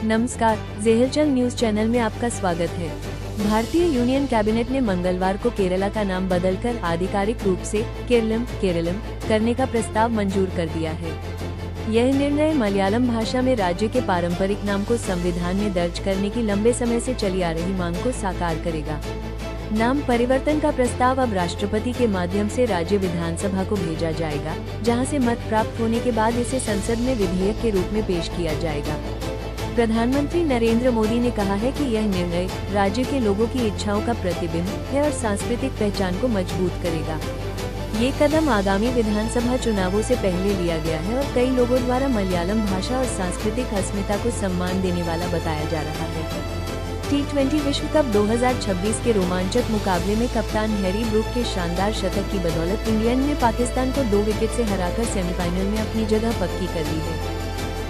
नमस्कार, ज़ेहलचल news channel में आपका स्वागत है। भारतीय यूनियन कैबिनेट ने मंगलवार को केरला का नाम बदलकर आधिकारिक रूप से केरलम करने का प्रस्ताव मंजूर कर दिया है। यह निर्णय मलयालम भाषा में राज्य के पारंपरिक नाम को संविधान में दर्ज करने की लंबे समय से चली आ रही मांग को साकार करेगा। नाम परिवर्तन का प्रस्ताव अब राष्ट्रपति के माध्यम से राज्य विधानसभा को भेजा जाएगा, जहां से मत प्राप्त होने के बाद इसे संसद में विधेयक के रूप में पेश किया जाएगा। प्रधानमंत्री नरेंद्र मोदी ने कहा है कि यह निर्णय राज्य के लोगों की इच्छाओं का प्रतिबिंब है और सांस्कृतिक पहचान को मजबूत करेगा। ये कदम आगामी विधानसभा चुनावों से पहले लिया गया है और कई लोगों द्वारा मलयालम भाषा और सांस्कृतिक अस्मिता को सम्मान देने वाला बताया जा रहा है। T20 विश्व कप 2026 के रोमांचक मुकाबले में कप्तान हैरी ब्रूक के शानदार शतक की बदौलत इंग्लैंड ने पाकिस्तान को 2 विकेट से हराकर सेमीफाइनल में अपनी जगह पक्की कर ली है।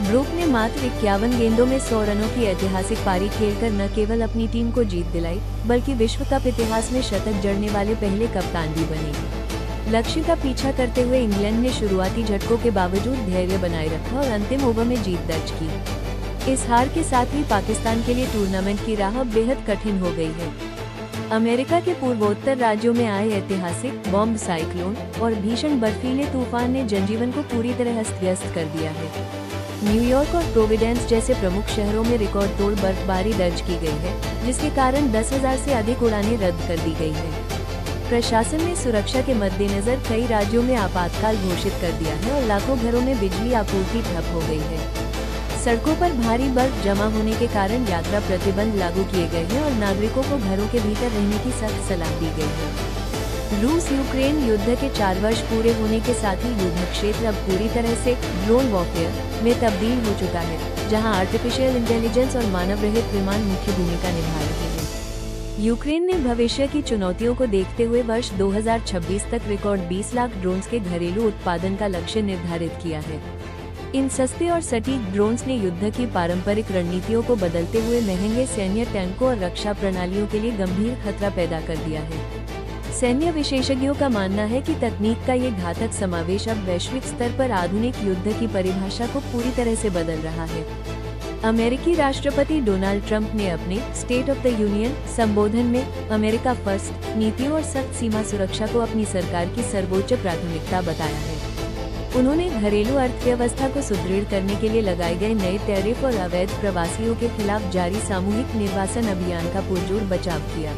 ब्रूक ने मात्र 51 गेंदों में 100 रनों की ऐतिहासिक पारी खेलकर न केवल अपनी टीम को जीत दिलाई, बल्कि विश्व कप इतिहास में शतक जड़ने वाले पहले कप्तान भी बने। लक्ष्य का पीछा करते हुए इंग्लैंड ने शुरुआती झटकों के बावजूद धैर्य बनाए रखा और अंतिम ओवर में जीत दर्ज की। इस हार के साथ ही पाकिस्तान के लिए टूर्नामेंट की राह बेहद कठिन हो गई है। अमेरिका के पूर्वोत्तर राज्यों में आए ऐतिहासिक बॉम्ब साइक्लोन और भीषण बर्फीले तूफान ने जनजीवन को पूरी तरह अस्त व्यस्त कर दिया है। न्यूयॉर्क और प्रोविडेंस जैसे प्रमुख शहरों में रिकॉर्ड तोड़ बर्फबारी दर्ज की गई है, जिसके कारण 10,000 से अधिक उड़ानें रद्द कर दी गई हैं। प्रशासन ने सुरक्षा के मद्देनजर कई राज्यों में आपातकाल घोषित कर दिया है और लाखों घरों में बिजली आपूर्ति ठप हो गई है। सड़कों पर भारी बर्फ जमा होने के कारण यात्रा प्रतिबंध लागू किए गए हैं और नागरिकों को घरों के भीतर रहने की सख्त सलाह दी गई है। रूस यूक्रेन युद्ध के 4 वर्ष पूरे होने के साथ ही युद्ध क्षेत्र अब पूरी तरह से ड्रोन वॉरफेयर में तब्दील हो चुका है, जहां आर्टिफिशियल इंटेलिजेंस और मानव रहित विमान मुख्य भूमिका निभा रहे हैं। यूक्रेन ने भविष्य की चुनौतियों को देखते हुए वर्ष 2026 तक रिकॉर्ड 20 लाख ड्रोन्स के घरेलू उत्पादन का लक्ष्य निर्धारित किया है। इन सस्ते और सटीक ड्रोन्स ने युद्ध की पारंपरिक रणनीतियों को बदलते हुए महंगे सैन्य टैंकों और रक्षा प्रणालियों के लिए गंभीर खतरा पैदा कर दिया है। सैन्य विशेषज्ञों का मानना है कि तकनीक का ये घातक समावेश अब वैश्विक स्तर पर आधुनिक युद्ध की परिभाषा को पूरी तरह से बदल रहा है। अमेरिकी राष्ट्रपति डोनाल्ड ट्रंप ने अपने स्टेट ऑफ द यूनियन संबोधन में अमेरिका फर्स्ट नीतियों और सख्त सीमा सुरक्षा को अपनी सरकार की सर्वोच्च प्राथमिकता बताया है। उन्होंने घरेलू अर्थव्यवस्था को सुदृढ़ करने के लिए लगाए गए नए टैरिफ और अवैध प्रवासियों के खिलाफ जारी सामूहिक निर्वासन अभियान का पुरजोर बचाव किया।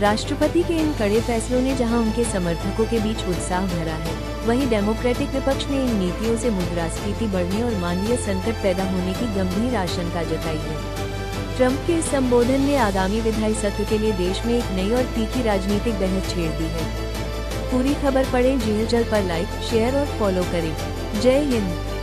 राष्ट्रपति के इन कड़े फैसलों ने जहां उनके समर्थकों के बीच उत्साह भरा है, वहीं डेमोक्रेटिक विपक्ष ने इन नीतियों से मुद्रास्फीति बढ़ने और मानवीय संकट पैदा होने की गंभीर आशंका जताई है। ट्रंप के इस संबोधन ने आगामी विधायी सत्र के लिए देश में एक नई और तीखी राजनीतिक बहस छेड़ दी है। पूरी खबर पढ़ें ज़ेहलचल पर लाइक, शेयर और फॉलो करें। जय हिंद।